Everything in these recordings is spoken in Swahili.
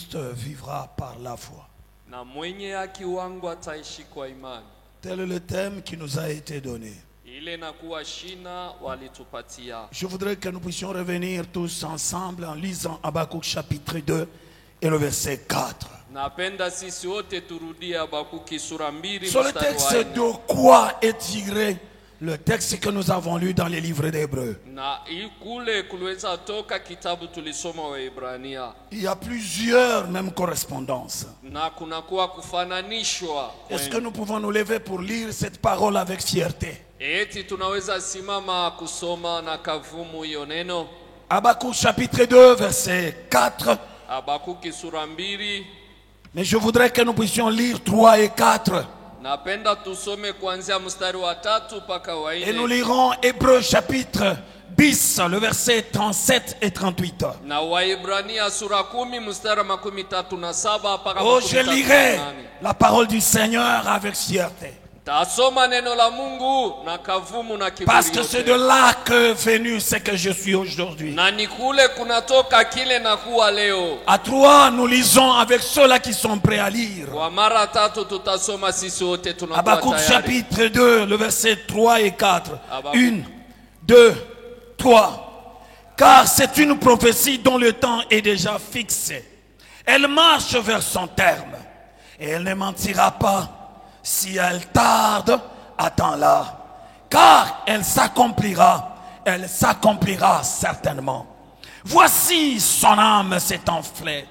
juste vivra par la foi. Na mwenye haki wangu ataishi kwa imani. Tel est le thème qui nous a été donné. Ile nakuwa shina walitupatia. Je voudrais que nous puissions revenir tous ensemble en lisant Habakkuk chapitre 2 et le verset 4. Napenda sisi wote turudie Habakuki sura 2 Sur le mstari wa texte 4. de quoi est tiré le texte que nous avons lu dans les livres d'Hébreux. Na kule kuliweza toka kitabu tulisoma wa Ibrania. Il y a plusieurs même correspondances. Na kunakuwa kufananishwa. Est-ce que nous pouvons nous lever pour lire cette parole avec fierté? Eti tunaweza simama kusoma na kavumu hiyo neno. Habakkuk chapitre 2 verset 4. Habakuki sura 2. Mais je voudrais que nous puissions lire 3 et 4. Napenda tusome kuanzia mstari wa 3 mpaka wa 4. Et nous lirons Hébreux chapitre 10, le verset 37 et 38. Na Waibrania sura 10 mstari 37 mpaka 38. Oh, je lirai la parole du Seigneur avec fierté. Tasoma neno la Mungu na kavumu na kiburi. Parce que c'est de là que est venu ce que je suis aujourd'hui. Na ni kule kunatoka kile na kuwa leo. À 3, nous lisons avec ceux-là qui sont prêts à lire. Kwa mara 3 tutasoma sisi wote tunakuwa Habakkuk tayari. chapitre 2, le verset 3 et 4. 1, 2, 3. Car c'est une prophétie dont le temps est déjà fixé. Elle marche vers son terme. Et elle ne mentira pas. Si elle tarde, attends-la. Car elle s'accomplira certainement. Voici son âme s'est enflée.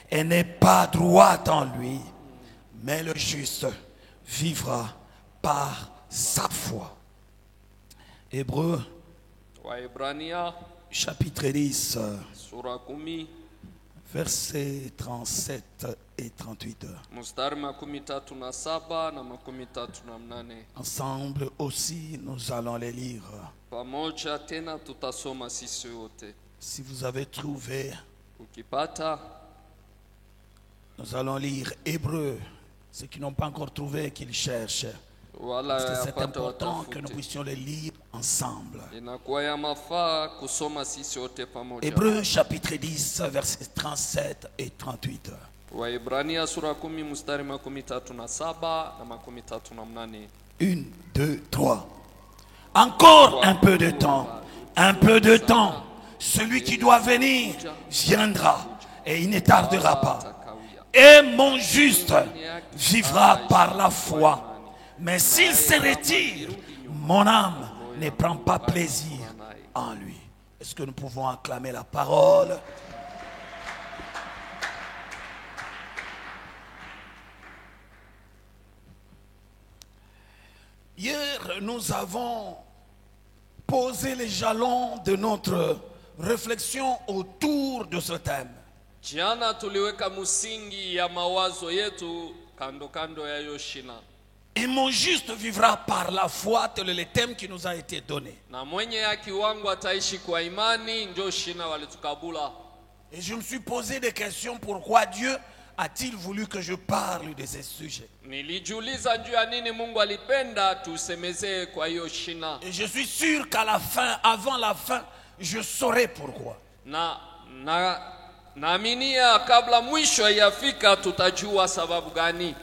Elle n'est pas droite en lui. Mais le juste vivra par sa foi. Hébreux, Waibrania chapitre 10, sura 10 versets 37 et 38. mstari 37 na 38. Ensemble aussi, nous allons les lire. Pamoja tena tutasoma sisi wote. Si vous avez trouvé, Ukipata nous allons lire Hébreux. Ceux qui n'ont pas encore trouvé, qu'ils cherchent. wala Parce que c'est yapata important que nous watafute. puissions les lire ensemble. Inakuwa ya mafaa kusoma sisi wote pamoja. Hébreux chapitre 10, versets 37 et 38. Waibrania sura 10 mstari 37 na 38. 1, 2, 3. Encore un peu de temps. Un peu de temps. Celui qui doit venir viendra et il ne tardera pas. Et mon juste vivra par la foi. Mais s'il se retire, mon âme ne prend pas plaisir en lui. Est-ce que nous pouvons acclamer la parole? Hier, nous avons posé les jalons de notre réflexion autour de ce thème. Jana tuliweka msingi ya mawazo yetu kando kando ya Yoshina. Et mon juste vivra par la foi, tel est le thème qui nous a été donné. Na mwenye haki wangu ataishi kwa imani, ndio shina walitukabula. Et je me suis posé des questions, pourquoi Dieu a-t-il voulu que je parle de ces sujets? Nilijiuliza juu ya nini Mungu alipenda tusemezee kwa hiyo shina. Et je suis sûr qu'à la fin, avant la fin, je saurai pourquoi. Naaminia kabla mwisho yafika tutajua sababu gani.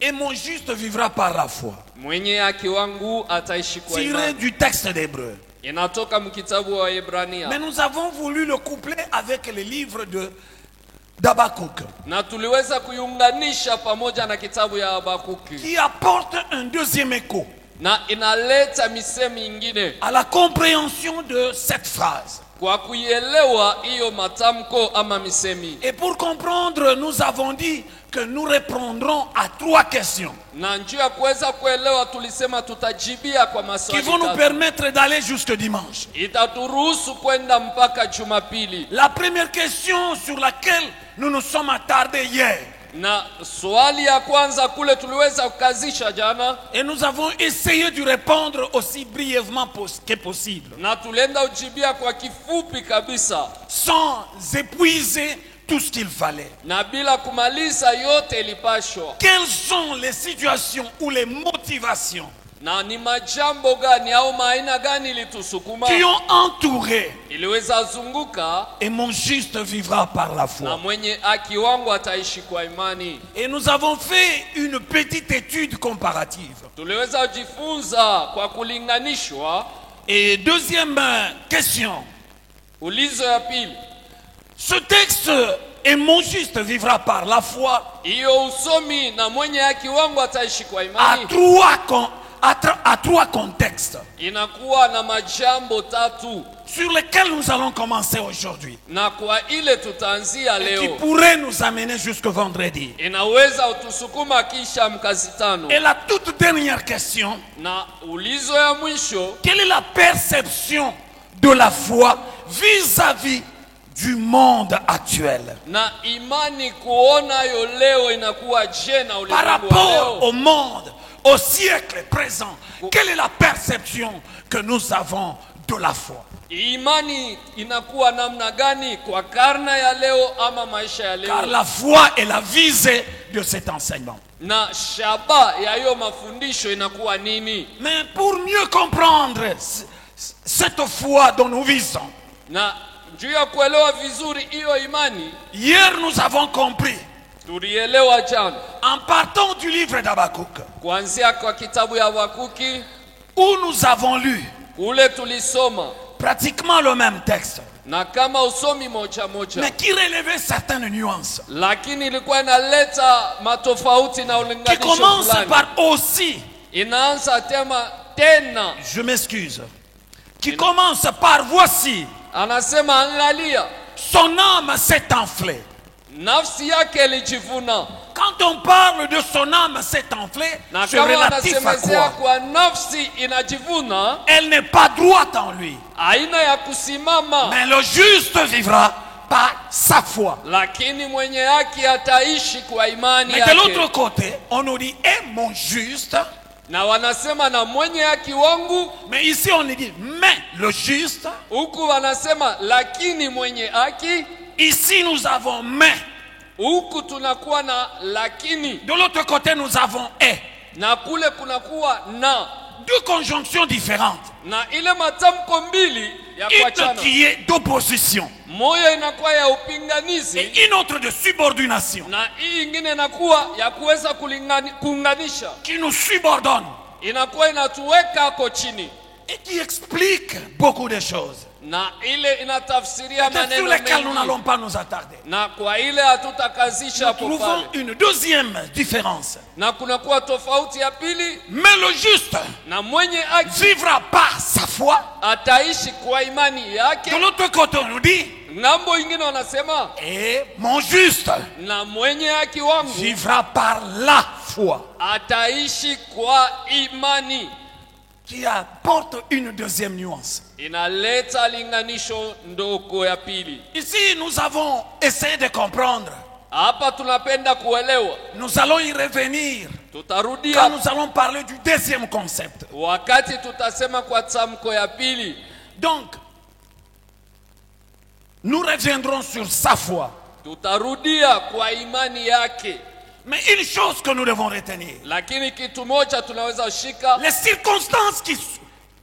Et mon juste vivra par la foi. Mwenye haki wangu ataishi kwa Tiré imani. du texte d'Hébreux. Inatoka mkitabu wa Ibrania. Mais nous avons voulu le coupler avec le livre d'Habakkuk, Na tuliweza kuiunganisha pamoja na kitabu ya Habakuki. qui apporte un deuxième écho Na inaleta misemi ingine à la compréhension de cette phrase. kwa kuielewa hiyo matamko ama misemi. Et pour comprendre, nous avons dit que nous répondrons à 3 questions Na njia ya kuweza kuelewa tulisema tutajibia kwa qui maswali vont nous 3. permettre d'aller jusque dimanche. Itaturuhusu kwenda mpaka Jumapili. La première question sur laquelle nous nous sommes attardés hier, Na swali ya kwanza kule tuliweza kukazisha jana. et nous avons essayé de répondre aussi brièvement que possible, Na tulienda ujibia kwa kifupi kabisa. sans épuiser tout ce qu'il fallait. Na bila kumaliza yote ilipashwa. Quelles sont les situations ou les motivations Na ni majambo gani au maaina gani ilitusukuma? qui ont entouré. Iliweza zunguka. Et mon juste vivra par la Na foi. mwenye haki wangu ataishi kwa imani. Et nous avons fait une petite étude comparative. Tuliweza jifunza kwa kulinganishwa. Et deuxième question. Ulizo ya pili. Ce texte, et mon juste vivra par la foi, Iyo usomi na mwenye haki wangu ataishi kwa a imani. trois contextes Inakuwa na majambo tatu. sur lesquels nous allons commencer aujourd'hui. Na kwa ile tutaanzia Qui leo. pourraient nous amener jusqu'au vendredi. Inaweza utusukuma kisha mkazi tano. Et la toute dernière question, Na ulizo ya mwisho. quelle est la perception de la foi vis-à-vis du monde actuel? Na imani kuonayo leo inakuwa je na Par ulimwengu wa rapport leo? au monde, au siècle présent, quelle est la perception que nous avons de la foi? Imani inakuwa namna gani kwa karne ya leo ama maisha ya Car leo? la foi est la visée de cet enseignement. Na shaba ya hiyo mafundisho inakuwa nini? Mais pour mieux comprendre cette foi dont nous visons, Na juu ya kuelewa vizuri hiyo imani, hier nous avons compris, tulielewa jana en partant du livre d'Habakkuk, kuanzia kwa kitabu ya Habakuki où nous avons lu ule tulisoma, pratiquement le même texte, na kama usomi moja moja, mais qui relevait certaines nuances, lakini ilikuwa inaleta matofauti na qui ulinganisho commence fulani. par aussi, Inaanza tena je m'excuse, qui commence par voici, anasema angalia, son âme s'est enflée. nafsi yake ilijivuna. Quand on parle de son âme s'est enflée, Na c'est kama relatif à anasemezea quoi? kwa nafsi inajivuna, Elle n'est pas droite en lui. aina ya kusimama, Mais le juste vivra par sa foi. lakini mwenye haki ataishi kwa imani Mais de l'autre yake. côté, on nous dit, et mon juste. Na wanasema na mwenye haki wangu, Mais ici, on nous dit, mais le juste. huku wanasema lakini mwenye haki, Ici, nous avons mais. huku tunakuwa na lakini, De l'autre côté, nous avons et. na kule kunakuwa na. Deux conjonctions différentes. Na ile matamko mbili ya Une kuachana, qui est d'opposition moja inakuwa ya upinganizi et une autre de subordination na hii ingine inakuwa ya kuweza kuunganisha, qui nous subordonne inakuwa inatuweka hapo chini, et qui explique beaucoup de choses na ile inatafsiria sur maneno lesquelles nous mengi, n'allons pas nous attarder. na kwa ile hatutakazisha Nous hapo trouvons pale. une deuxième différence. Na kunakuwa tofauti ya pili, Mais le juste na mwenye haki vivra par sa foi. ataishi kwa imani yake. De l'autre côté, on nous dit, Ngambo ingine wanasema et mon juste na mwenye haki wangu vivra par la foi, ataishi kwa imani. qui apporte une deuxième nuance. Inaleta linganisho ndogo ya pili. Ici, nous avons essayé de comprendre. Hapa tunapenda kuelewa, Nous allons y revenir quand tutarudia nous allons parler du deuxième concept. wakati tutasema kwa tamko ya pili. Donc, nous reviendrons sur sa foi. Tutarudia kwa imani yake, Mais une chose que nous devons retenir, lakini kitu moja tunaweza shika, les circonstances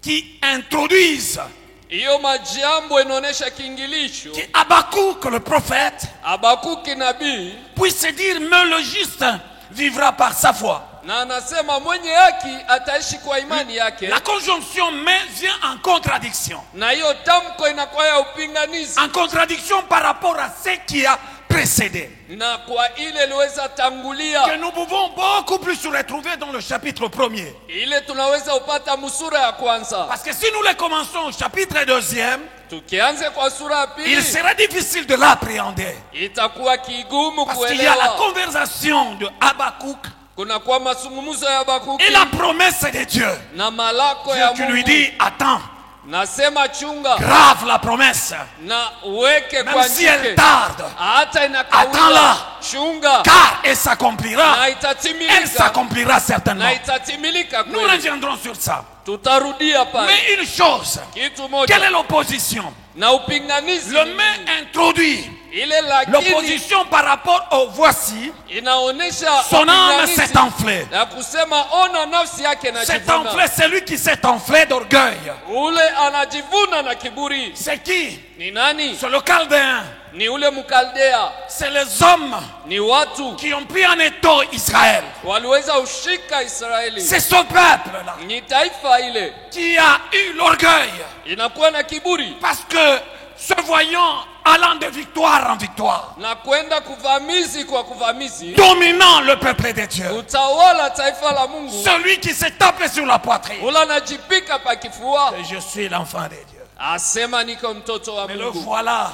qui introduisent, hiyo majambo inaonesha kiingilisho. que Habakkuk, le prophète, Habakuki nabii puisse dire, mais le juste vivra par sa foi. na anasema mwenye haki ataishi kwa imani yake, La conjonction mais vient en contradiction. na hiyo tamko inakuwa ya upinganizi En contradiction par rapport à ce qui a précédé. na kwa ile iliweza tangulia, Que nous pouvons beaucoup plus se retrouver dans le chapitre 1er. ile tunaweza upata musura ya kwanza. Parce que si nous les commençons au chapitre 2e, Tukianze kwa sura ya il pili sera difficile de l'appréhender. itakuwa kigumu Parce qu'il y a la kuelewa. conversation de Habakkuk Kuna kwa mazungumzo ya Habakuki et la promesse de Dieu. na malako Dieu ya qui lui Mungu. dit, attends, Nasema chunga grave la promesse, na uweke même kwa si elle njike, tarde, hata Attends-la. inakawia, chunga car elle s'accomplira. na Elle itatimilika, s'accomplira certainement. na itatimilika Nous kweli. reviendrons sur ça. Tutarudia pale Mais une chose, kitu quelle moja est l'opposition? na upinganizi. Le mais introduit ile lakini l'opposition par rapport au voici, inaonesha son âme upinganizi s'est enflée. na kusema ona nafsi yake S'est inajivuna. enflé, c'est lui qui s'est enflé d'orgueil. Ule anajivuna na kiburi. C'est qui? Ni nani? C'est le Chaldéen. Ni ule Mkaldea. C'est les hommes Ni watu qui ont pris en étau Israël. waliweza ushika Israeli. C'est ce peuple-là Ni taifa ile qui a eu l'orgueil. inakuwa na kiburi Parce que se voyant allant de victoire en victoire, na kwenda kuvamizi kwa kuvamizi, dominant le peuple de Dieu, utawala taifa la Mungu. celui qui s'est tapé sur la poitrine, Ula anajipika pa kifua, je suis l'enfant de Dieu. asema niko mtoto wa Mais le Mungu, voilà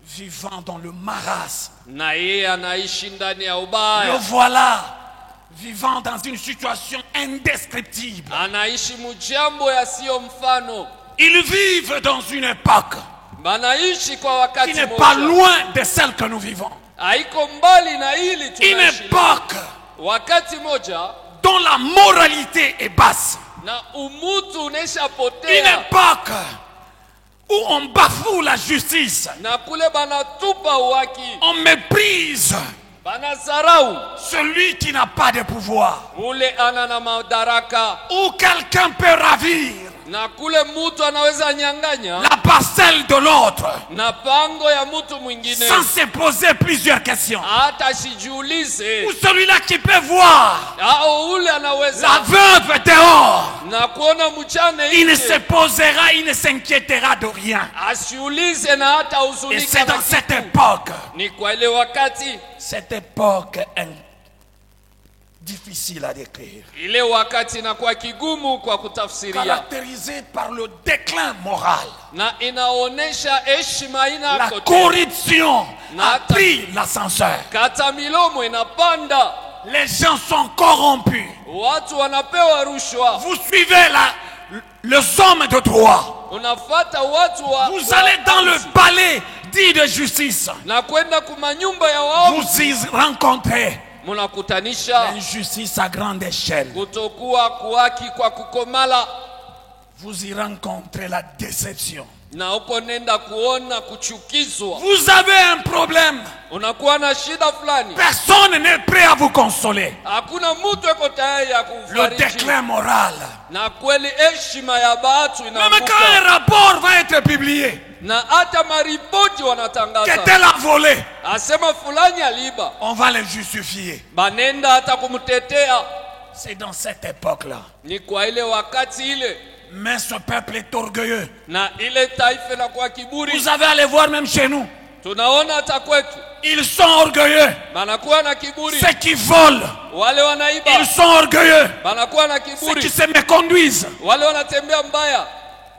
vivant dans le marasme. na yeye anaishi ndani ya Le ubaya, voilà vivant dans une situation indescriptible. anaishi mujambo yasiyo mfano, Ils vivent dans une époque banaishi kwa qui wakati n'est pas moja, loin de celle que nous vivons. haiko mbali na hili Une tunaishi, époque wakati moja dont la moralité est basse. na umutu Une uneshapotea, époque où on bafoue la justice. na kule banatupa uwaki, On méprise banazarau celui qui n'a pas de pouvoir. ule ana na madaraka, Où quelqu'un peut ravir na kule mutu anaweza nyang'anya la parcelle de l'autre na pango ya mutu mwingine, sans se poser plusieurs questions. hata sijiulize. Ou celui-là qui peut voir Au ule la anaweza veuve dehors, na kuona mchane il ne nje, se posera, il ne s'inquiétera de rien. asiulize na hata Et huzunika c'est na dans cette kitu. époque, Ni kwa ile wakati, cette époque difficile à décrire, ile wakati inakuwa kigumu kwa kutafsiria, caractérisée par le déclin moral. na inaonesha heshima La inako, corruption a Nata- pris l'ascenseur. kata milomo inapanda, Les gens sont corrompus. watu wanapewa rushwa, Vous suivez les hommes de droit. unafata watu wa Vous allez dans le palais dit de justice. na kwenda kumanyumba ya wao, Vous y rencontrez munakutanisha l'injustice à grande échelle. kutokuwa kuwaki kwa kukomala, Vous y rencontrez la déception. na uko nenda kuona kuchukizwa, Vous avez un problème. unakuwa na shida fulani, Personne n'est prêt à vous consoler. hakuna mtu yuko tayari ya Le kufariji, déclin moral. na kweli heshima ya watu Même quand un inaanguka, rapport va être publié, na hata maripoti que wanatangaza, tel a volé, asema fulani aliiba, on va le justifier. banenda hata kumtetea. C'est dans cette époque-là. Ni kwa ile wakati ile, Mais ce peuple est orgueilleux. na ile taifa inakuwa kiburi. Vous avez allé voir même chez nous. Tunaona hata kwetu Ils sont orgueilleux. banakuwa na kiburi, Ceux qui volent, wale wanaiba ils sont orgueilleux. banakuwa na Ceux qui kiburi, se méconduisent. wale wanatembea mbaya,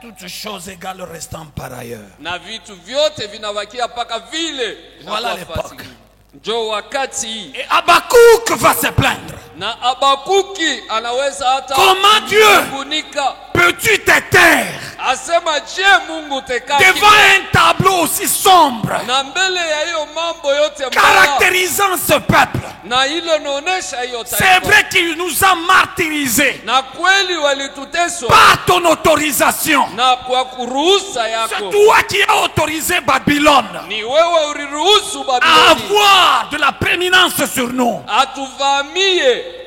Toutes choses égales restant par ailleurs. na vitu vyote vinabakia mpaka vile Voilà inakuwa l'époque. fasi. Njo wakati hii, Et Habakkuk va se plaindre. na Habakuki anaweza hata Comment Dieu kunika, peux-tu te taire asema je, Mungu tekaa devant un tableau aussi sombre, na mbele ya hiyo mambo yote mbaya, caractérisant ce peuple? na ile naonesha hiyo C'est taifa, vrai qu'il nous a martyrisés na kweli walituteswa, par ton autorisation. na kwa kuruhusa C'est yako, toi qui as autorisé Babylone ni wewe uliruhusu à Babiloni avoir de la prééminence sur nous, atuvamie,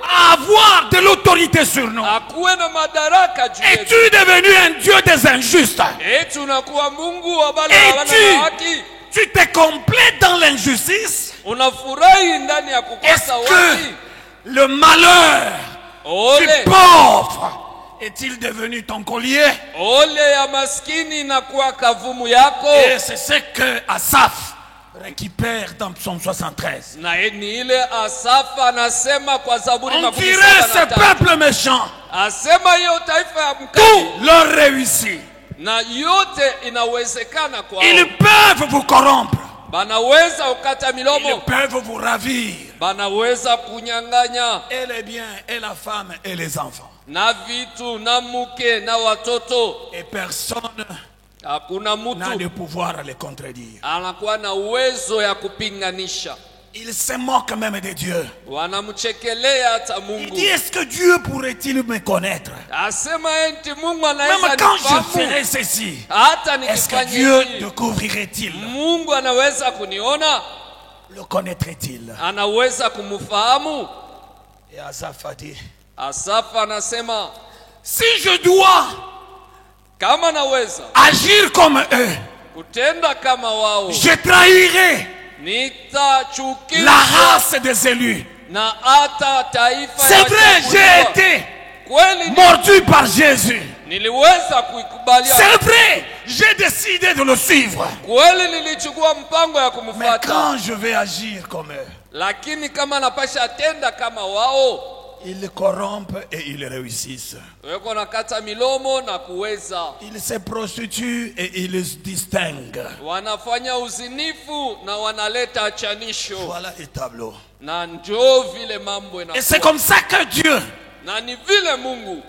à avoir de l'autorité sur nous. akuwe na madaraka juu Es-tu yetu. devenu un Dieu des injustes? Eti unakuwa Mungu wa wale Et hawana na haki, tu te complais dans l'injustice? unafurahi ndani ya Est-ce kukosa que haki. le malheur du Ole pauvre est-il devenu ton collier? ole ya maskini na kuwa kavumu yako, Et c'est ce que Asaph récupère dans Psaume 73. na ni ile Asafa anasema kwa Zaburi On makumi dirait saba ce na tatu. peuple méchant, Asema hiyo taifa ya mkali tout leur réussit. na yote inawezekana kwao, Ils peuvent vous corrompre, banaweza ukata ils milomo, peuvent vous ravir, banaweza kunyang'anya et les biens, et la femme, et les enfants. na vitu na mke na watoto, Et personne hakuna n'a de mtu pouvoir à les contredire. anakuwa na uwezo ya kupinganisha. Il se moque même de Dieu. wanamchekelea hata Il Mungu. dit, est-ce que Dieu pourrait-il me connaître? Asema eti Mungu Même anaweza quand je nifahamu, ferais ceci, hata est-ce que nikifanya Dieu hivi découvrirait-il? Mungu anaweza kuniona, Le connaîtrait-il? anaweza kumfahamu. Et Asaph a dit, Asafa anasema si je dois kama naweza agir comme eux, kutenda kama wao, je trahirai la nitachukiza race des élus. na hata taifa C'est ya vrai, j'ai wachaguliwa. été Kweli mordu par Jésus. niliweza kuikubalia, C'est vrai, j'ai décidé de le suivre. kweli nilichukua mpango ya Mais kumfuata, quand je vais agir comme eux, lakini kama napasha tenda kama wao, ils corrompent et ils réussissent. weko nakata milomo na kuweza, Ils se prostituent et ils se distinguent. wanafanya uzinifu na wanaleta chanisho, Voilà les tableaux. na njoo vile mambo Et c'est inakuwa, comme ça que Dieu na ni vile Mungu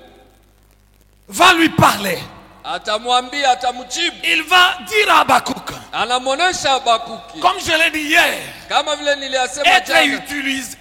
va lui parler. atamwambia, atamjibu. Il va dire à Habakkuk, Anamwonesha Habakuki comme je l'ai dit hier, kama vile niliyasema être jana, utilisé,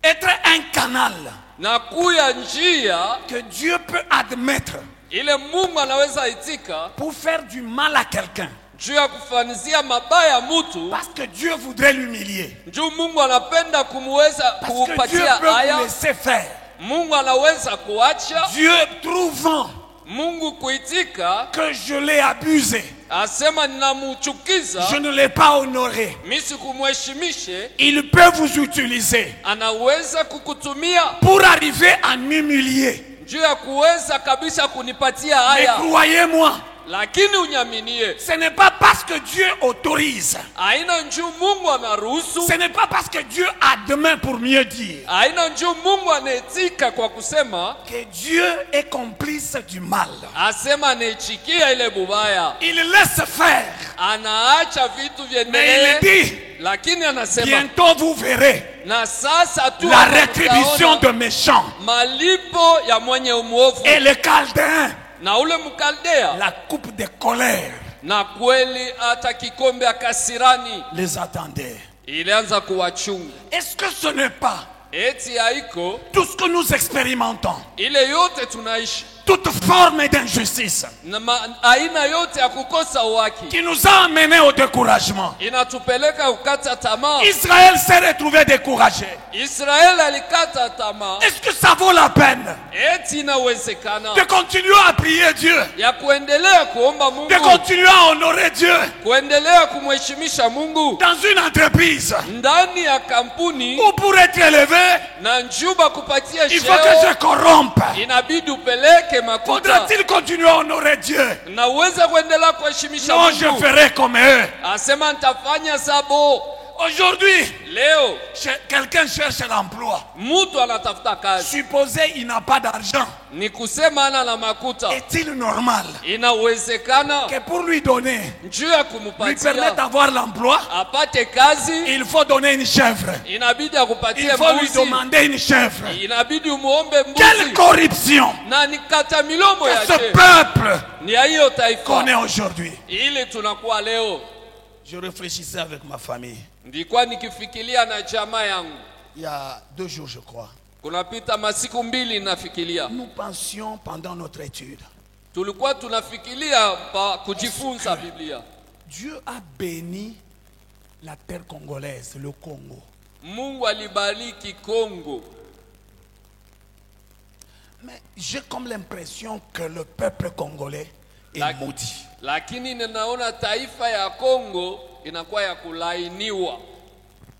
être un canal na kuya njia que Dieu peut admettre ile Mungu anaweza itika pour faire du mal à quelqu'un. juu ya kufanizia mabaya mutu, Parce que Dieu voudrait l'humilier. juu Mungu anapenda kumweza Parce que Dieu kupatia peut vous haya. laisser faire. Mungu anaweza kuacha, Dieu trouvant Mungu kuitika que je l'ai abusé, asema ninamuchukiza, je ne l'ai pas honoré, mimi sikumheshimishe, il peut vous utiliser anaweza kukutumia pour arriver à m'humilier. juu ya kuweza kabisa kunipatia Mais haya, croyez-moi, lakini unyaminie. ce n'est pas parce que Dieu autorise, Haina njuu Mungu anaruhusu, ce n'est pas parce que Dieu admet pour mieux dire haina njuu Mungu anaitika kwa kusema, que Dieu est complice du mal. asema anaichikia ile bubaya, Il laisse faire, anaacha vitu mais il viendelee, dit, lakini anasema bientôt vous verrez na sasa tu la hapa rétribution de mtaona méchants. malipo ya mwenye umwovu. Et les Chaldéens, Na ule mkaldea, la coupe de colère, na kweli hata kikombe ya kasirani les attendait. ilianza kuwachunga. Est-ce que ce n'est pas Eti haiko tout ce que nous expérimentons, ile yote tunaishi toute forme d'injustice na aina yote ya kukosa haki qui nous a amenés au découragement? inatupeleka kukata tamaa. Israël s'est retrouvé découragé. Israeli alikata tamaa. Est-ce que ça vaut la peine Eti inawezekana de continuer à prier Dieu, ya kuendelea kuomba Mungu, de continuer à honorer Dieu kuendelea kumheshimisha Mungu dans une entreprise ndani ya kampuni, où pour être élevé, na njuba kupatia il faut que je cheo corrompe? inabidi upeleke makuta, Faudra-t-il continuer à honorer Dieu? na uweze kuendelea kuheshimisha Non, je Mungu. ferai comme eux. Asema nitafanya sabo. Aujourd'hui, Leo quelqu'un cherche l'emploi. mtu anatafuta kazi, Supposez il n'a pas d'argent. ni kusema ana na makuta, Est-il normal inawezekana que pour lui donner, juu ya lui kumupatia permettre d'avoir l'emploi, apate kazi, il faut donner une chèvre? inabidi Il akupatie faut lui mbuzi, demander une chèvre. inabidi umuombe Quelle mbuzi, corruption na nikata milomo que ce yake peuple ni ya hiyo taifa connaît aujourd'hui. ili tunakuwa leo. Je réfléchissais avec ma famille Ndikuwa nikifikiria na jamaa yangu, il y a 2 jours, je crois. kunapita masiku mbili nafikiria, Nous pensions pendant notre étude, tulikuwa tunafikiria pa kujifunza Biblia. Dieu a béni la terre congolaise, le Congo. Mungu alibariki Kongo, Mais j'ai comme l'impression que le peuple congolais est maudit. lakini ninaona taifa ya Kongo inakuwa ya kulainiwa.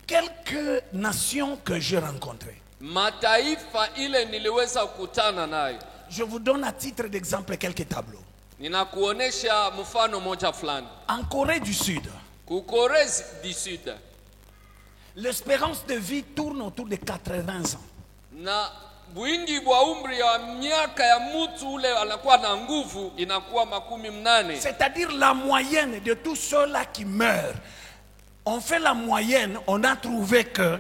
Quelques nations que j'ai rencontrées, Mataifa ile niliweza kukutana nayo, je vous donne à titre d'exemple quelques tableaux. ninakuonesha mfano moja fulani. En Corée du Sud, Kukorea du Sud, l'espérance de vie tourne autour de 80 ans. na wingi wa umri ya miaka ya mtu ule anakuwa na nguvu inakuwa 80. C'est-à-dire la moyenne de tous ceux-là qui meurent. On fait la moyenne, on a trouvé que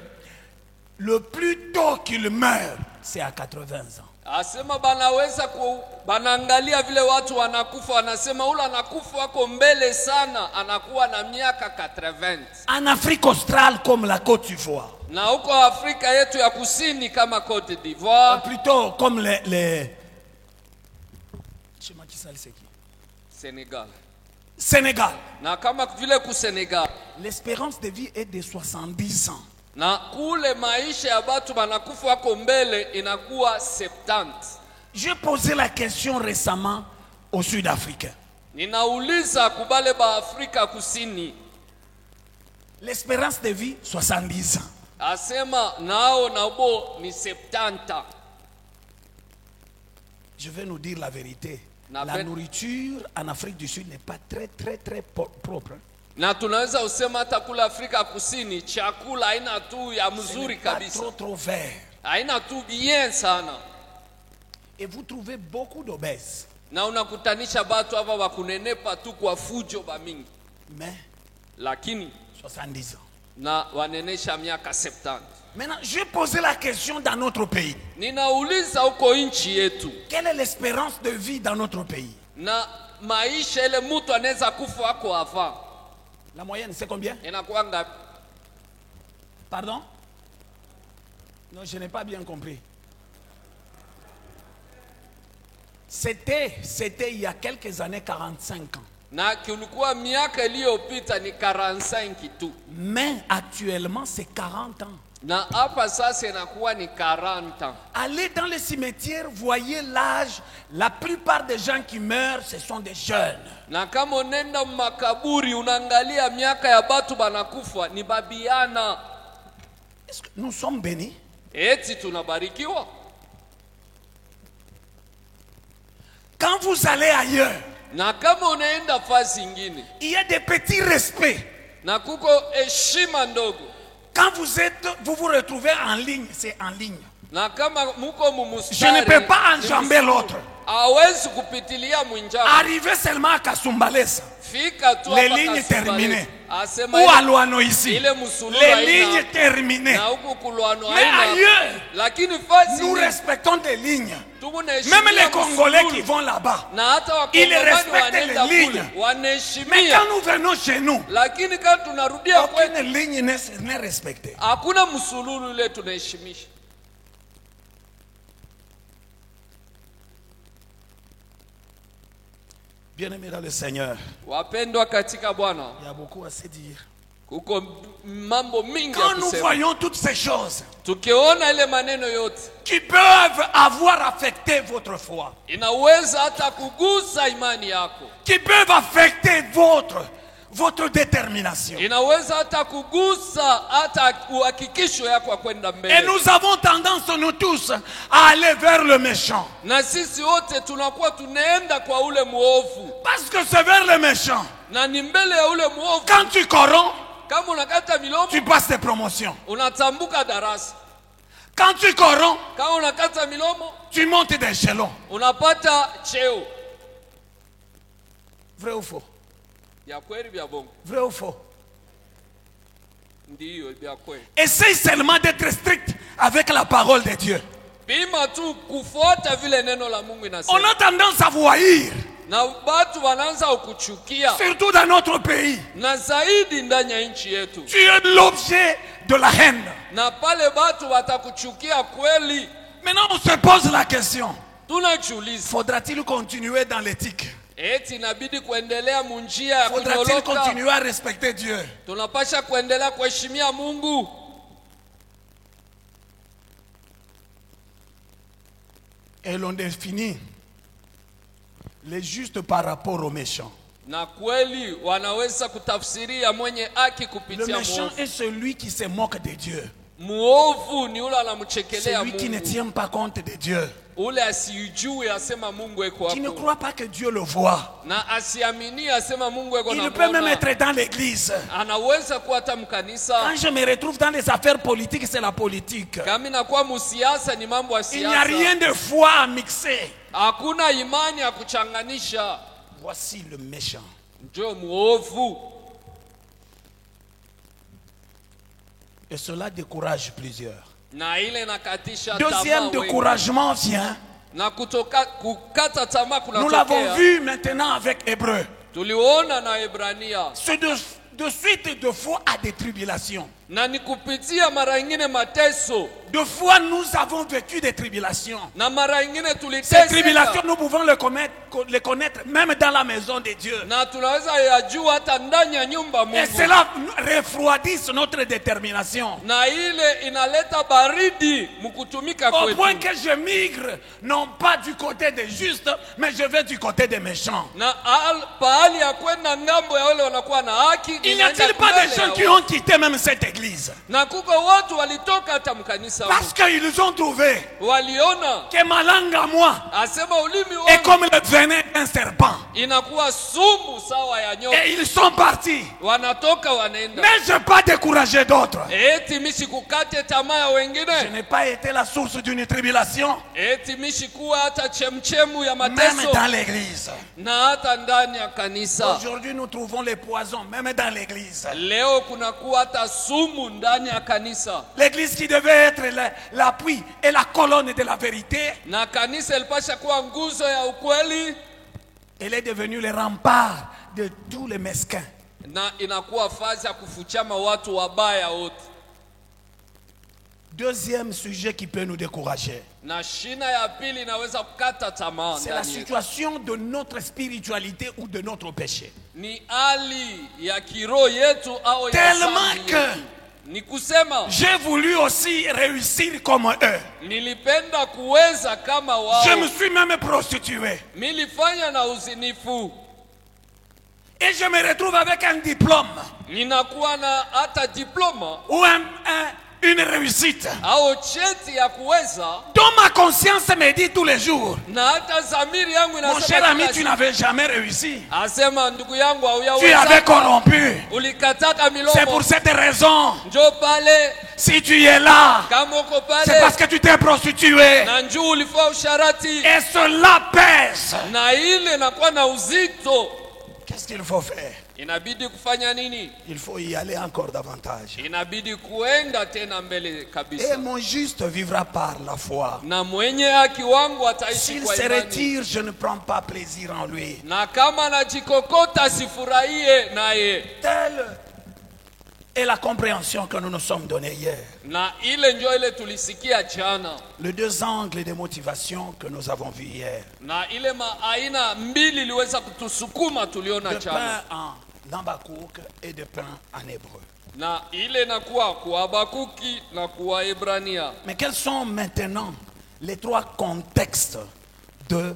le plus tôt qu'ils meurent, c'est à 80 ans. Asema banaweza banaangalia vile watu wanakufa, wanasema ule anakufa wako mbele sana, anakuwa na miaka 80. En Afrique australe comme la Côte d'Ivoire. Na huko Afrika yetu ya kusini kama Côte d'Ivoire, Plutôt comme les Sénégal. Sénégal. Na kama vile ku Sénégal, L'espérance de vie est de 70 ans. na kule maisha ya watu banakufa wako mbele inakuwa 70. J'ai posé la question récemment aux Sud-Africains. Ninauliza kubale ba Afrika kusini, L'espérance de vie 70 ans. asema nao nabo ni 70. Je vais nous dire la vérité. Na La nourriture en Afrique du Sud n'est pas très propre. Na tunaweza usema hata kule Afrika kusini chakula haina tu ya mzuri Pas kabisa, trop vert. haina tu bien sana, Et vous trouvez beaucoup d'obèses. na unakutanisha batu hapa wakunenepa tu kwa fujo ba mingi, Mais lakini 70 ans. na wanenesha miaka 70. Maintenant, j'ai posé la question dans notre pays. Ninauliza huko nchi yetu, Quelle est l'espérance de vie dans notre pays? na maisha ile mtu anaweza kufa wako hapa La moyenne, c'est combien? inakuwa ngapi? Pardon? Non, je n'ai pas bien compris. C'était il y a quelques années, 45 ans. Na kulikuwa miaka iliyopita ni 45 tu, Mais actuellement, c'est 40 ans. na hapa sasa inakuwa ni 40. Allez dans les cimetières, voyez l'âge. La plupart des gens qui meurent, ce sont des jeunes. Na kama unenda makaburi unaangalia miaka ya batu banakufa ni babiana. Est-ce que nous sommes bénis? Eti tunabarikiwa. Quand vous allez ailleurs, Na kama unaenda fasi ingine, il y a des petits respects. na kuko heshima ndogo. Quand vous vous retrouvez en ligne, c'est en ligne. Na kama muko mumustari, Je ne peux pas enjamber l'autre. hawezi kupitilia mwinjako. Arriver seulement à Kasumbalesa, Fika tu les hapa lignes Kasumbalesa. terminées. Asema Ou ile- à Loano ici, ile musululu les haina, lignes terminées. na huku kulwano Mais haina. ailleurs, Lakini fasi nous ingine, respectons des lignes. tunaheshimia Même les Congolais musululu. qui vont là-bas. Na hata Ils wakongomani respectent wanaenda les kule lignes. Mais wanaheshimia, quand nous venons chez nous, lakini kama tunarudia kwetu aucune ligne n'est respectée. hakuna msululu ile tunaheshimisha. Bien-aimés dans le Seigneur, Wapendwa katika Bwana, il y a beaucoup à se dire. kuko mambo mingi ya Quand nous kusema. voyons toutes ces choses Tukiona ile maneno yote qui peuvent avoir affecté votre foi, inaweza hata kugusa imani yako, qui peuvent affecter votre détermination. inaweza hata kugusa hata uhakikisho yako ya kwenda Et mbele. nous avons tendance, nous tous, à aller vers le méchant. Na sisi wote tunakuwa tunaenda kwa ule muovu, Parce que c'est vers le méchant. na ni mbele ya ule muovu. Quand tu corromps, Kama unakata milomo tu passes des promotions. unatambuka darasa, Quand tu corromps, kama unakata milomo tu montes d'échelon. unapata cheo. Vrai ou faux? Vya kweli vya bongo, Vrai ou faux? ndiyo vya kweli. Essaye seulement d'être strict avec la parole de Dieu. Pima tu kufuata vile neno la Mungu On inasema, a tendance à vous haïr, na watu wanaanza kukuchukia, surtout dans notre pays. na zaidi ndani ya nchi yetu. Tu es l'objet de la haine. Na pale watu watakuchukia kweli, Maintenant, on se pose la question. tunajiuliza Faudra-t-il continuer dans l'éthique? eti inabidi kuendelea munjia ya Faudra-t-il kunyoloka? continuer à respecter Dieu? Tunapasha kuendelea kuheshimia Mungu? Et l'on définit les justes par rapport aux méchants. Na kweli wanaweza kutafsiria mwenye haki Le kupitia méchant muovu. est celui qui se moque de Dieu. Muovu ni ule anamchekelea Celui qui ne Mungu, tient pas compte de Dieu. ule asijue asema Mungu eko Qui ne hapo, croit pas que Dieu le voit. na asiamini asema Mungu eko Il na peut même muona. être dans l'église. Anaweza kuwa hata mkanisa. Quand je me retrouve dans les affaires politiques, c'est la politique. Kama inakuwa musiasa ni mambo ya Il n'y a rien siasa, de foi à mixer. hakuna imani ya kuchanganisha. Voici le méchant. Njo muovu, Et cela décourage plusieurs. na ile nakatisha Deuxième tamaa wengi. découragement vient Na kukata tamaa Nous l'avons kunatokea. vu maintenant avec Hébreu. Tuliona na Ebrania. C'est de suite de fois à des tribulations. Na ni kupitia mara nyingine mateso. De fois nous avons vécu des tribulations. Na mara nyingine Ces tuliteseka. tribulations, nous pouvons les connaître même dans la maison de Dieu. Na tunaweza yajua hata ndani ya nyumba Et Mungu. cela refroidit notre détermination. Na ile inaleta baridi mkutumika Au kwetu. point que je migre, non pas du côté des justes, mais je vais du côté des méchants. Na pahali ya kwenda ngambo ya wale wanakuwa na haki. Il n'y a-t-il pas des gens qui ont quitté même cette église? Na kuko watu walitoka hata mkanisa. Parce qu'ils ont trouvé Waliona que ma langue à moi asema ulimi est wangu comme le venin d'un serpent. inakuwa sumu sawa ya nyoka. Et ils sont partis. Wanatoka wanaenda. Mais je n'ai pas découragé d'autres. Eti mishi kukate tamaa ya Je wengine. n'ai pas été la source d'une tribulation, Eti mishi kuwa hata chemchemu ya même mateso. dans l'église. Na hata ndani ya kanisa. Aujourd'hui, nous trouvons les poisons, même dans l'église. Leo kunakuwa hata sumu ndani ya kanisa. L'église qui devait être l'appui et la colonne de la vérité, Na kanisa ilipasha kuwa nguzo ya ukweli. elle est devenue le rempart de tous les mesquins. Na inakuwa fazi ya kufuchama watu wabaya wote. Deuxième sujet qui peut nous décourager, Na shina ya pili inaweza kukata tamaa c'est la ndani yetu. situation de notre spiritualité ou de notre péché. Ni hali ya kiroho yetu au ya Tellement dhambi que yetu. Ni kusema j'ai voulu aussi réussir comme eux. nilipenda kuweza kama wao. Je me suis même prostitué. Nilifanya na uzinifu. Et je me retrouve avec un diplôme Ninakuwa na hata diploma ou une réussite au cheti ya kuweza. dont ma conscience me dit tous les jours, Na hata zamiri yangu mon cher inasema ami, kila tu siku, n'avais jamais réussi. asema ndugu yangu Tu avais hauyaweza. corrompu. Ulikataka C'est milomo. pour cette raison, Njoo pale si tu es là, kama uko c'est parce pale que tu t'es prostitué. na njoo ulifaa usharati. Et cela pèse. Na ile inakuwa na uzito. Qu'est-ce qu'il faut faire? Inabidi kufanya nini? Il faut y aller encore davantage. Inabidi kuenda tena mbele Et kabisa. mon juste vivra par la foi. Na mwenye haki wangu ataishi S'il kwa se imani. retire, je ne prends pas plaisir en lui. Na kama najikokota sifurahie naye. Telle est la compréhension que nous nous sommes donnée hier. Na ile ndio ile tulisikia jana. Les deux angles de motivation que nous avons vus hier. Na ile aina mbili iliweza kutusukuma tuliona De jana. pain en Habakkuk et de pain en hébreu. Na ile inakuwa kwa Habakuki na kwa Ebrania. Mais quels sont maintenant les trois contextes de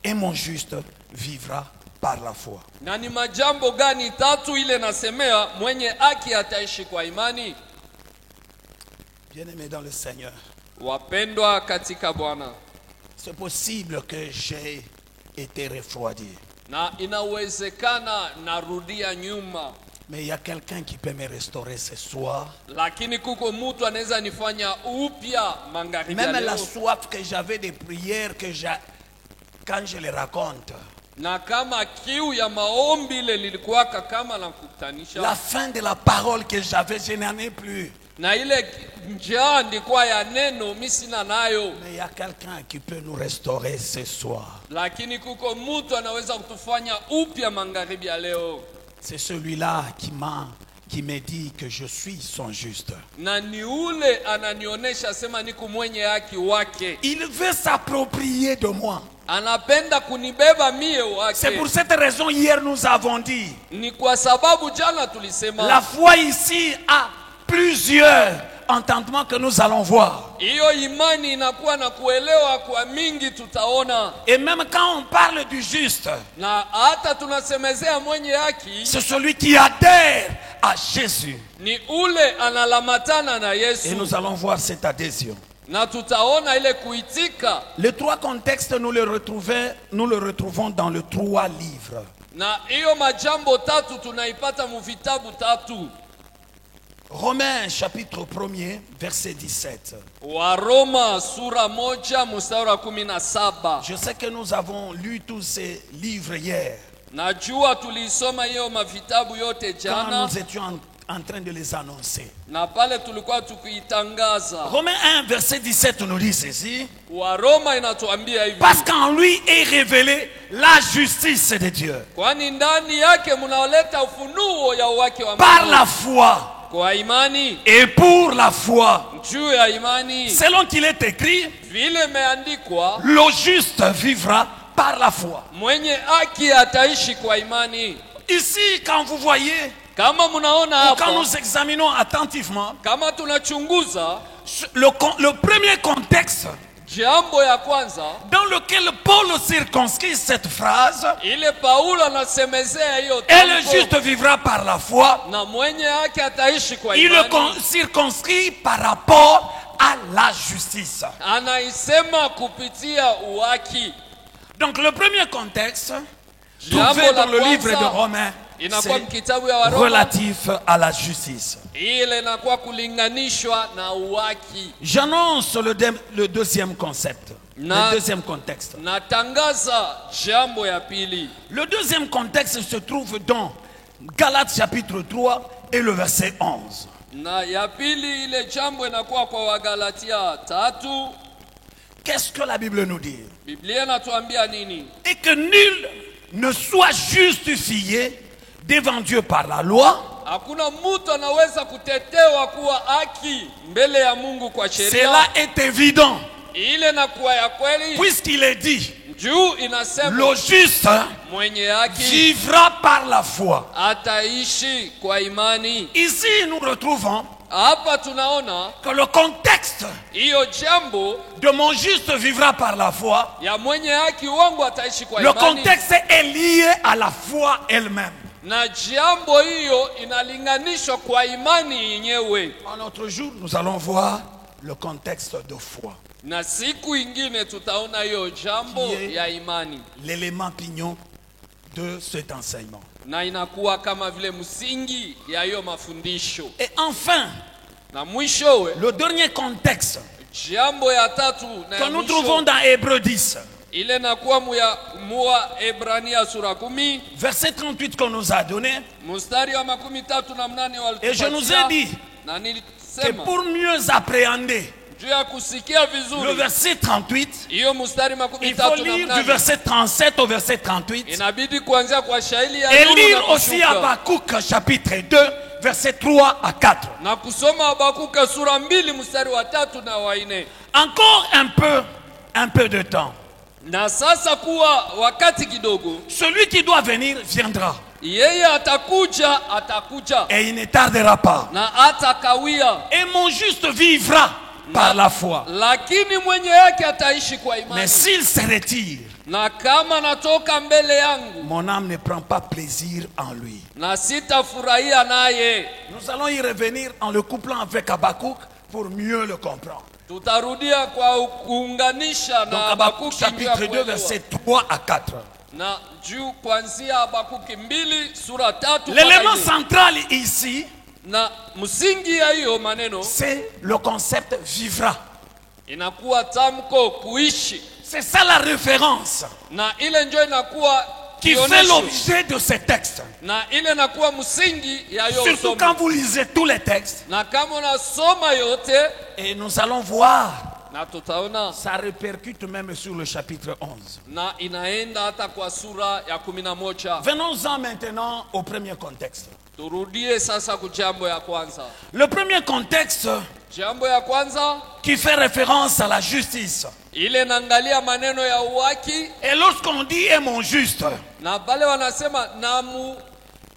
et mon juste vivra par la foi? Na ni majambo gani tatu ile nasemea mwenye haki ataishi kwa imani? Bien-aimés dans le Seigneur, Wapendwa katika Bwana. c'est possible que j'ai été refroidi. Na inawezekana narudia nyuma. Mais il y a quelqu'un qui peut me restaurer ce soir. Lakini kuko mtu anaweza nifanya upya magharibi ya Même la leo. soif que j'avais des prières quand je les raconte. Na kama kiu ya maombi ile lilikuwaka kama la kukutanisha. La fin de la parole que j'avais, je n'en ai plus. Na ile njaa ndikuwa ya neno mimi sina nayo. Mais il y a quelqu'un qui peut nous restaurer ce soir. Lakini kuko mtu anaweza kutufanya upya magharibi ya leo. C'est celui-là qui me dit que je suis son juste. Na ni ule ananionyesha sema niko mwenye haki wake. Il veut s'approprier de moi. Anapenda kunibeba mie wake. C'est pour cette raison hier nous avons dit, Ni kwa sababu jana tulisema la foi ici a plusieurs entendements que nous allons voir. hiyo imani inakuwa na kuelewa kwa mingi tutaona. Et même quand on parle du juste, Na hata tunasemezea mwenye haki c'est celui qui adhère à Jésus. ni ule analamatana na Et Yesu. nous allons voir cette adhésion. Na tutaona ile kuitika. Les trois contextes, nous le retrouvons dans les trois livres. Na hiyo majambo tatu tunaipata mu vitabu tatu. Romains chapitre 1er, verset 17. Waroma sura 1 mstari wa 17. Je sais que nous avons lu tous ces livres hier. Najua tulisoma hiyo mavitabu yote Quand jana. nous étions en train de les annoncer. na pale tulikuwa tukiitangaza. Romains 1, verset 17 nous dit ceci. Waroma inatuambia hivi, Parce qu'en lui est révélée la justice de Dieu. kwani ndani yake mnaoleta ufunuo ya uwake wa Par Mungu la foi kwa imani, et pour la foi. juu ya imani. Selon qu'il est écrit, Vile imeandikwa, le juste vivra par la foi. mwenye haki ataishi kwa imani. Ici, quand vous voyez, Kama mnaona ou quand hapa, nous examinons attentivement, kama tunachunguza le premier contexte jambo ya kwanza dans lequel Paul circonscrit cette phrase, ile Paulo anasemezea hiyo et le tamko, juste vivra par la foi, na mwenye haki ataishi kwa il le imani, circonscrit par rapport à la justice. anaisema kupitia uwaki. Donc le premier contexte, Jambo trouvé la dans le livre kwanza de Romains, inakuwa c'est mkitabu ya Waroma, relatif à la justice. ile inakuwa kulinganishwa na uwaki. J'annonce le deuxième concept, Na- le deuxième contexte. Natangaza jambo ya pili. Le deuxième contexte se trouve dans Galates chapitre 3 et le verset 11. Na ya pili ile jambo inakuwa kwa Wagalatia 3. Qu'est-ce que la Bible nous dit? Biblia inatuambia nini? Et que nul ne soit justifié devant Dieu par la loi. Hakuna mtu anaweza kutetewa kuwa haki mbele ya Mungu kwa Cela sheria. est évident, Ile inakuwa ya kweli puisqu'il est dit, juu inasema le juste mwenye haki vivra par la foi. ataishi kwa imani. Ici, nous retrouvons Hapa tunaona que le contexte hiyo jambo de mon juste vivra par la foi, ya mwenye haki wangu ataishi kwa le imani, contexte est lié à la foi elle-même. na jambo hiyo inalinganishwa kwa imani yenyewe. En notre jour, nous allons voir le contexte de foi, Na siku ingine tutaona hiyo jambo Kie. ya imani, l'élément pignon de cet enseignement. na inakuwa kama vile msingi ya hiyo mafundisho. Et enfin, Na mwishowe le dernier contexte jambo ya tatu na que ya nous mwisho, trouvons dans Hébreux 10, ile nakuwa mua Ebrania sura 10 verset 38 qu'on nous a donné, mstari wa 38 wa et je nous ai dit na que nilisema pour mieux appréhender juu ya kusikia le vizuri verset 38, hiyo mstari il faut lire du verset 37 au verset 38 inabidi kuanzia kwa shairi ya et Nuhu lire na aussi kushuka, Habakkuk chapitre 2, verset 3 à 4. na kusoma Habakuka sura 2 mstari wa 3 na wa 4. Encore un peu de temps. Na sasa kuwa wakati kidogo, Celui qui doit venir viendra yeye atakuja et il ne tardera pas. na atakawia, Et mon juste vivra par la foi. lakini mwenye yake ataishi kwa Mais imani. s'il se retire, Na kama natoka mbele yangu mon âme ne prend pas plaisir en lui. na sitafurahia naye. Nous allons y revenir en le couplant avec Habakkuk pour mieux le comprendre. Tutarudia kwa kuunganisha Donc na Habakkuk Habakuki juu ya chapitre 2, kuelewa. verset 3 à 4. Na juu kuanzia Habakuki 2 sura 3 L'élément mpaka 4. central ici, Na msingi ya hiyo maneno c'est le concept vivra. inakuwa tamko kuishi, C'est ça la référence na ile ndio inakuwa qui fait kionesho, l'objet de ces textes. na ile inakuwa msingi ya hiyo Surtout somo. quand vous lisez tous les textes. Na kama unasoma yote, Et nous allons voir, na tutaona ça répercute même sur le chapitre 11. na inaenda hata kwa sura ya 11. Venons-en maintenant au premier contexte. Turudie sasa kujambo ya kwanza. Le premier contexte Jambo ya kwanza qui fait référence à la justice. ile naangalia maneno ya uwaki, Et lorsqu'on dit est mon juste, na pale wanasema na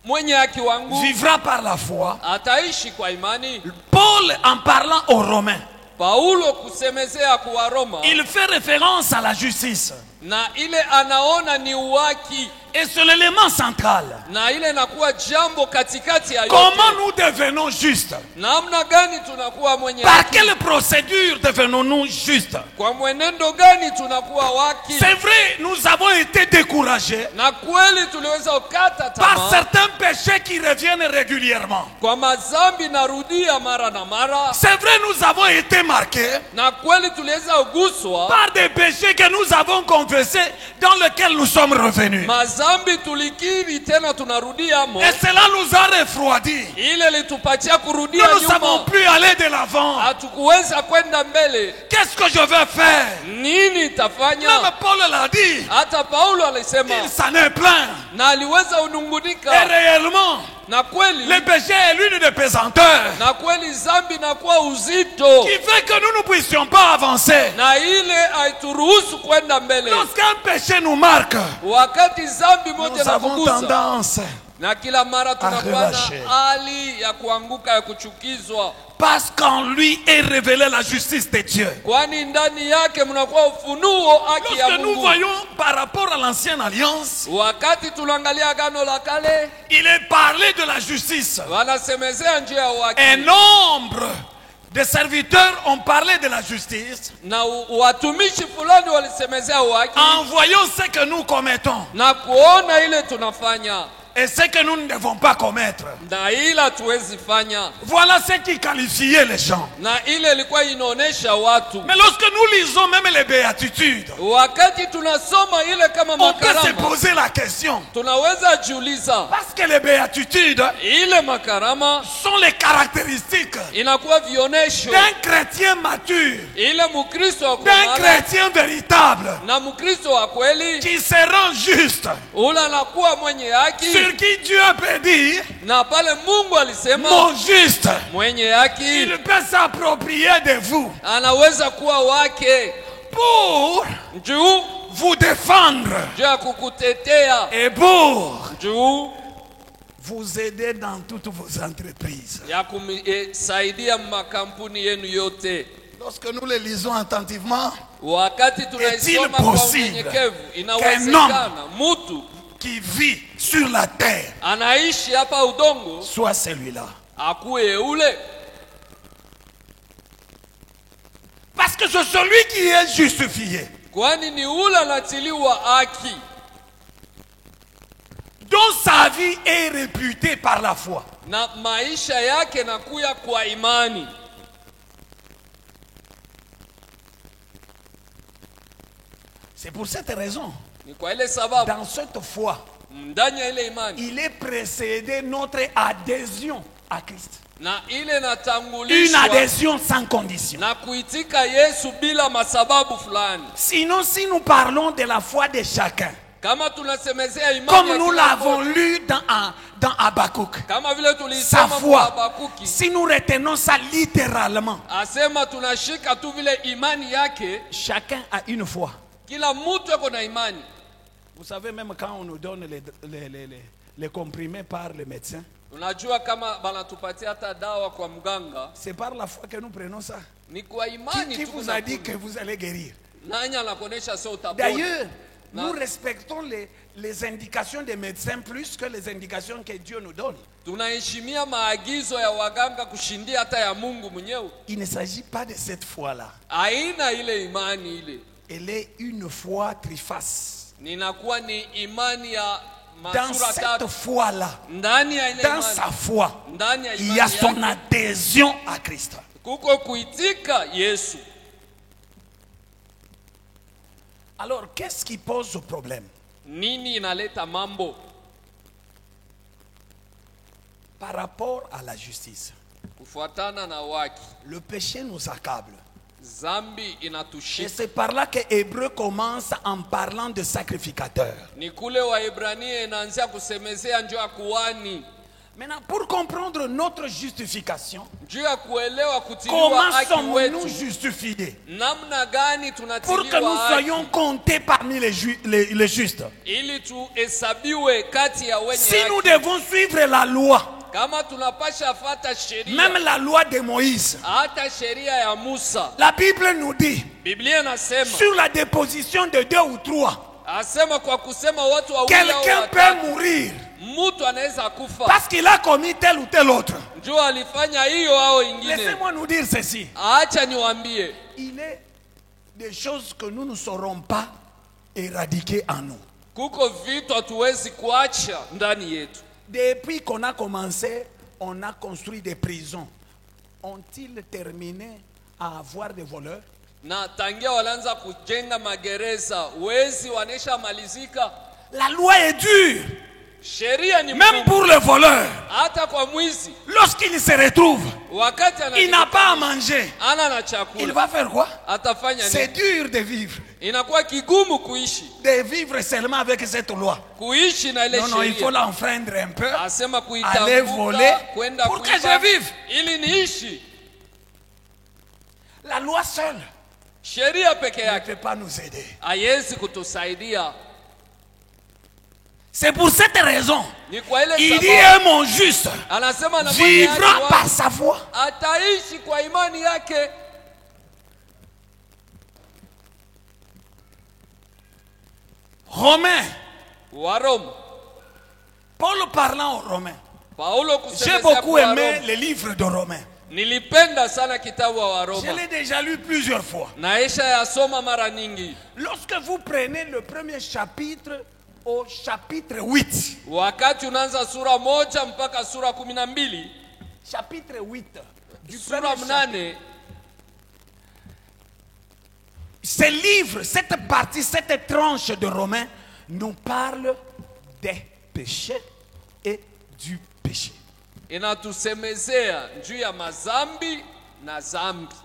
mwenye haki wangu vivra par la foi, ataishi kwa imani. Paul en parlant aux Romains, Paulo kusemezea kwa Roma, il fait référence à la justice. na ile anaona ni uwaki, Et c'est l'élément central. na ile inakuwa jambo katikati ya yote. Comment nous devenons justes? Namna gani tunakuwa mwenye Par haki? quelle procédure devenons-nous justes? Kwa mwenendo gani tunakuwa waki? C'est vrai, nous avons été découragés Na kweli tuliweza ukata par tamaa certains péchés qui reviennent régulièrement. kwa mazambi narudia mara na mara, C'est vrai, nous avons été marqués na kweli tuliweza uguswa par des péchés que nous avons confessés confessé, dans lequel nous sommes revenus. Mazambi tulikiri tena tunarudia mo. Et cela nous a refroidi. Ile litupatia kurudia Nous ne savons nyuma. plus aller de l'avant. Hatukuweza kwenda mbele. Qu'est-ce que je vais faire? Nini tafanya? Même Paul l'a dit. Hata Paulo alisema Il s'en est plaint. na aliweza Et unungunika. réellement, Na kweli le péché est l'une des pesanteurs na kweli zambi na kuwa uzito. qui fait que nous ne puissions pas avancer. Na ile haituruhusu kwenda mbele. Lorsqu'un péché nous marque, Wakati zambi moja nous na avons kugusa tendance, na kila mara tunakuwa relâcher. na hali ya kuanguka ya kuchukizwa, parce qu'en lui est révélée la justice de Dieu. kwani ndani yake mnakuwa ufunuo haki ya Lorsque nous Mungu. voyons par rapport à l'ancienne alliance, Wakati tunaangalia agano la kale, il est parlé de la justice. wanasemezea njia ya Un haki nombre de serviteurs ont parlé de la justice na watumishi fulani walisemezea haki en voyant ce que nous commettons na kuona ile tunafanya et ce que nous ne devons pas commettre. na ila tuwezi fanya, Voilà ce qui qualifiait les gens. na ile ilikuwa inaonesha watu. Mais lorsque nous lisons même les béatitudes, Wakati tunasoma ile kama on peut se makarama, poser la question. tunaweza jiuliza Parce que les béatitudes ile makarama sont les caractéristiques inakuwa vionesho d'un chrétien mature, ile Mkristo wa d'un kweli chrétien véritable, na Mkristo wa kweli qui se rend juste, ule anakuwa mwenye haki, sur qui Dieu peut dire, na pale Mungu alisema mon juste. mwenye haki Il peut s'approprier de vous anaweza kuwa wake pour juu vous défendre ya kukutetea, et pour juu vous aider dans toutes vos entreprises. ya kusaidia makampuni yenu yote. Lorsque nous les lisons attentivement, Wakati tunaisoma kwa possible unyenyekevu, qu'un inawezekana mtu qui vit sur la terre anaishi hapa udongo soit celui-là. akuwe ule, Parce que c'est celui qui est justifié, kwani ni ule anatiliwa haki, dont sa vie est réputée par la foi. na maisha yake nakuya kwa imani. C'est pour cette raison, Ni kwa ile sababu dans cette foi, ndani ya ile imani il est précédé notre adhésion à Christ. na ile Une natangulishwa adhésion sans condition. na kuitika Yesu bila masababu fulani. Sinon, si nous parlons de la foi de chacun, Kama tunasemezea imani comme ya nous kila l'avons mmoja, lu dans Habakkuk, kama vile sa tulisema kwa foi, Habakuki, si nous retenons ça littéralement, asema tunashika tu vile imani yake, chacun a une foi. kila mtu yuko na imani. Vous savez, même quand on nous donne les comprimés par le médecin, Unajua kama banatupatia hata dawa kwa mganga, c'est par la foi que nous prenons ça. ni kwa imani Qui tu vous a dit tunakunywa. que vous allez guérir? Nani anakuonesha sio utapona? D'ailleurs, Non. nous respectons les indications des médecins plus que les indications que Dieu nous donne. Tunaheshimia maagizo ya waganga kushindia hata ya Mungu mwenyewe. Il ne s'agit pas de cette foi-là. Aina ile imani ile Elle est une foi triface. ninakuwa ni imani ya Dans masura cette tatu. foi-là, Ndani ya ile dans imani, sa foi, ndani ya il y a imani son yake, adhésion à Christ. kuko kuitika Yesu. Alors, qu'est-ce qui pose le problème? Nini inaleta mambo Par rapport à la justice, kufuatana na waki? le péché nous accable. Zambi Et inatushika. c'est par là que Hébreu commence en parlant de sacrificateur. Ni kule Waebrania inaanzia kusemezea njoo ya kuhani, Maintenant, pour comprendre notre justification, njoo ya kuelewa kutiliwa comment haki sommes-nous wetu, justifiés? namna gani Pour que nous tunatiliwa haki soyons comptés parmi les justes. ili tuhesabiwe kati ya wenye Si nous haki. devons suivre la loi, Kama tunapasha fata sheria, même la loi de Moïse, hata sheria ya Musa, la Bible nous dit, Biblia inasema, sur la déposition de 2 ou 3, asema kwa kusema watu wawili au quelqu'un peut watatu, mourir mtu anaweza kufa parce qu'il a commis tel ou tel autre. njoo alifanya hiyo au ingine. Laissez-moi nous dire ceci. Acha niwaambie, Il est des choses que nous ne saurons pas éradiquer en nous. kuko vitu hatuwezi kuacha ndani yetu. Depuis qu'on a commencé, on a construit des prisons. Ont-ils terminé à avoir des voleurs? Na tangia walianza kujenga magereza, wezi wanesha malizika. La loi est dure. Sheria ni Même pour le voleur. hata kwa mwizi. Lorsqu'il se retrouve, Wakati il n'a pas à manger. ana na Il chakula. va faire quoi? Atafanya C'est nini? dur de vivre. Inakuwa kigumu kuishi. De vivre seulement avec cette loi. Kuishi na ile Non, non, il faut sheria. l'enfreindre un peu. Asema Aller voler kuitafuta, kwenda pour que kuiba, je vive. ili niishi. La loi seule Sheria peke ne yake peut pas nous aider. haiwezi kutusaidia. C'est pour cette raison, Ni kwa ile il dit sababu mon juste anasema na mwenye haki vivra wa- par sa foi. ataishi kwa imani yake. Romains, Waroma. Paul parlant aux Romains. Paulo J'ai kusemezea beaucoup kwa aimé Waroma. les livres de Romains. Nilipenda sana kitabu wa Je Waroma. l'ai déjà lu plusieurs fois. Naisha yasoma mara nyingi. Lorsque vous prenez le premier chapitre au chapitre 8, Wakati unaanza sura 1 mpaka sura 12, chapitre 8 du sura premier chapitre, 8, ce livre, cette partie, cette tranche de Romains nous parle des péchés et du péché. inatusemezea juu ya mazambi na zambi.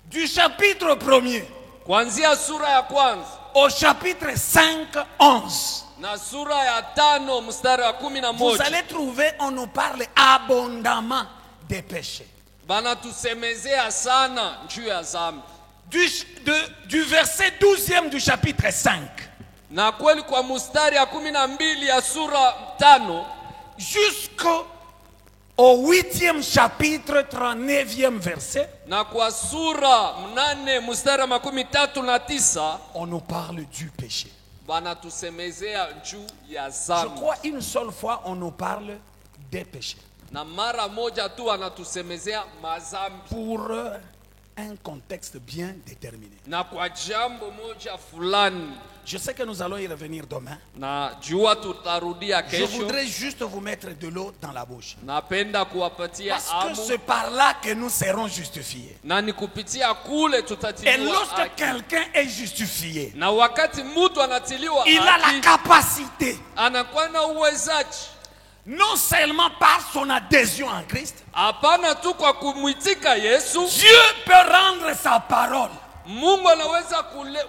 Du chapitre 1er Kuanzia sura ya kwanza au chapitre 5, 11, na sura ya 5 mstari wa vous 11, allez trouver, on nous parle abondamment des péchés. banatusemezea sana juu ya zambi. Du verset 12e du chapitre 5 Na kweli kwa mstari ya 12 ya sura 5 jusqu'au 8e chapitre 39e verset, na kwa sura 8 mstari wa 39 on nous parle du péché. banatusemezea juu ya Je zambi. crois une seule fois on nous parle des péchés. Na mara moja tu anatusemezea mazambi, Pour un contexte bien déterminé. na kwa jambo moja fulani. Je sais que nous allons y revenir demain. Na jua tutarudia Je kesho. voudrais juste vous mettre de l'eau dans la bouche. Napenda kuwapatia Parce que amu, c'est par là que nous serons justifiés. na ni kupitia kule Et tutatiliwa lorsque haki. quelqu'un est justifié, Na wakati mtu anatiliwa il a la haki, capacité, anakuwa na uwezaji, non seulement par son adhésion en Christ, hapana tu kwa kumwitika Yesu. Dieu peut rendre sa parole Mungu anaweza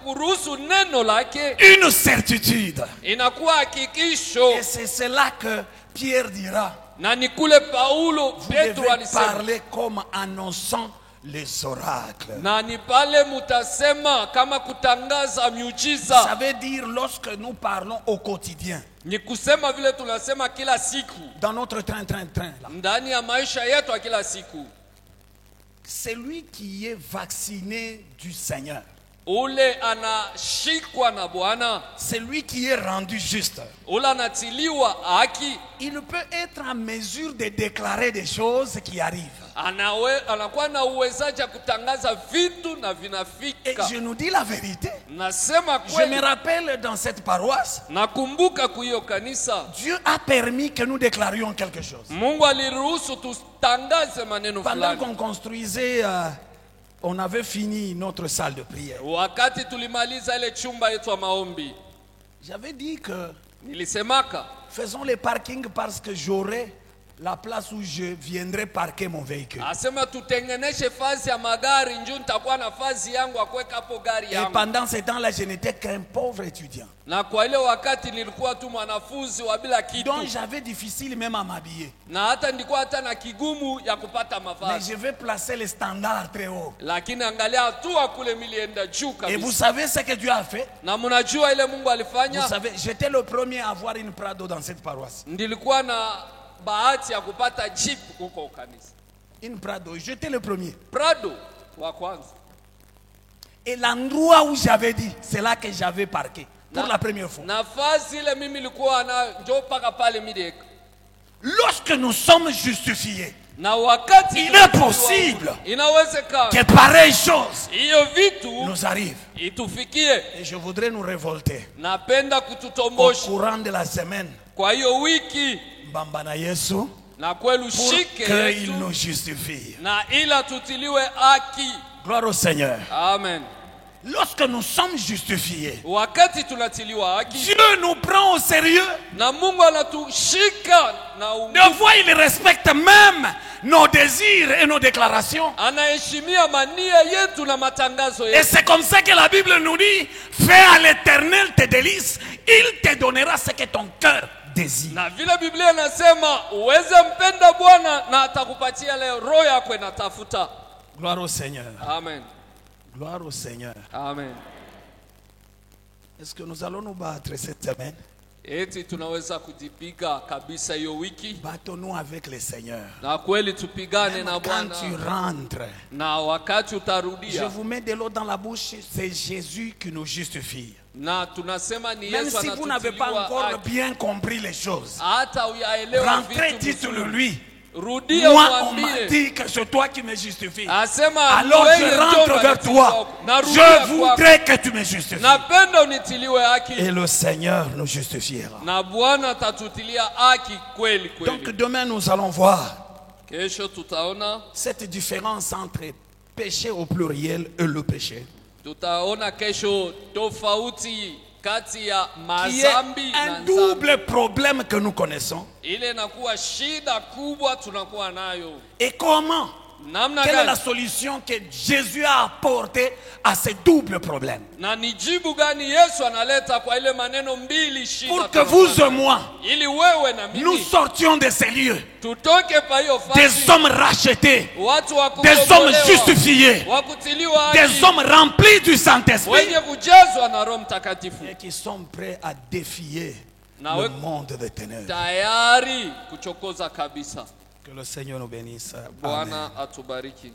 kuruhusu neno lake une certitude. inakuwa hakikisho. Et c'est cela que Pierre dira. Na ni kule Paulo Vous Petro devez alisema, parler comme annonçant les oracles. na ni pale mutasema kama kutangaza miujiza. Ça veut dire lorsque nous parlons au quotidien, Ni kusema vile tunasema kila siku dans notre train-train, là. ndani ya maisha yetu ya kila siku. Celui qui est vacciné du Seigneur, Ule anashikwa na Bwana, celui qui est rendu juste, ule anatiliwa haki, il peut être en mesure de déclarer des choses qui arrivent. anakuwa na uwezaji wa kutangaza vitu na Et vinafika. je nous dis la vérité. Nasema Je me kweli, rappelle dans cette paroisse, nakumbuka kuhiyo kanisa Dieu a permis que nous déclarions quelque chose. Mungu aliruhusu tutangaze maneno Pendant fulani. qu'on construisait, on avait fini notre salle de prière. Wakati tulimaliza ile chumba yetu ya maombi, J'avais dit que nilisemaka faisons les parkings parce que j'aurai la place où je viendrai parquer mon véhicule. asema tutengeneshe fazi ya magari njoo nitakuwa na fazi yangu ya kuweka hapo gari Et yangu. pendant ce temps-là, je n'étais qu'un pauvre étudiant. Na kwa ile wakati nilikuwa tu mwanafunzi wa bila kitu, Donc j'avais difficile même à m'habiller. na hata nilikuwa hata na kigumu ya kupata Mais mavazi. je vais placer les standards très haut. Lakini angalia hatua kule milienda juu Et vous kabisa. savez ce que Dieu a fait? Na mnajua ile Mungu Vous alifanya? savez, j'étais le premier à avoir une Prado dans cette paroisse. Nilikuwa na bahati ya kupata jeep huko kanisa. Une Prado, j'étais le premier. Prado wa kwanza. Et l'endroit où j'avais dit, c'est là que j'avais parqué. Pour la première fois. Nafasi ile mimi nilikuwa na njoo paka pale mideka. Lorsque nous sommes justifiés, Na wakati il est possible inawezekana que pareilles choses hiyo vitu nous arrivent. itufikie. Et je voudrais nous révolter. Napenda Au kututombosha courant de la semaine, kwa hiyo wiki, Mbamba Yesu, na kweli pour ushike qu'il Yesu nous justifie. na ila tutiliwe haki. Gloire au Seigneur. Amen. Lorsque nous sommes justifiés, Wakati tunatiliwa haki Dieu nous prend au sérieux. na Mungu anatushika na Des fois, il respecte même nos désirs et nos déclarations. anaheshimia mania yetu na matangazo Et yetu. c'est comme ça que la Bible nous dit, fais à l'Éternel tes délices, il te donnera ce que ton cœur désire. Na vile Biblia inasema uweze mpenda Bwana na atakupatia leo roho yako inatafuta. Gloire au Seigneur. Amen. Gloire au Seigneur. Amen. Est-ce que nous allons nous battre cette semaine? Eti tunaweza kujipiga kabisa hiyo wiki Battons-nous avec le Seigneur. na kweli tupigane Même na quand Bwana. tu rentres, Na wakati je utarudia vous mets de l'eau dans la bouche, c'est Jésus qui nous justifie. na tunasema ni Même Yesu si vous n'avez pas anatutiliwa encore haki. bien compris les choses, Hata uyaelewa rentrez, vitu dites-le vizuri. lui. Rudia Moi, on m'a umwambie. dit que c'est toi qui me justifies. Asema Alors wewe je ndio rentre vers unanitiliwa toi. huko. Narudia Je kwako. voudrais que tu me justifies. Napenda unitiliwe haki Et le Seigneur nous justifiera. na Bwana atatutilia haki kweli Donc kweli. demain, nous allons voir Kesho tutaona cette différence entre péché au pluriel et le péché, kesho tofauti kati ya qui est mazambi na un nzambi. double problème que nous connaissons. Ile inakuwa shida kubwa tunakuwa nayo. Et comment? Namna Quelle est la gani? solution que Jésus a apportée à ce double problème? Na ni jibu gani Yesu analeta kwa ile maneno mbili shida Pour que tunakuwa vous nayo? et moi, Ili wewe na nous mimi sortions de ces lieux, tutoke pa hiyo des fasi. hommes rachetés, Watu wa des hommes kukombolewa, justifiés, wa kutiliwa des haki, hommes remplis du Saint-Esprit wenye kujazwa na Roho Mtakatifu, et qui sont prêts à défier Na le we- monde des ténèbres. tayari kuchokoza kabisa. Que le Seigneur nous bénisse. Amen. Bwana atubariki.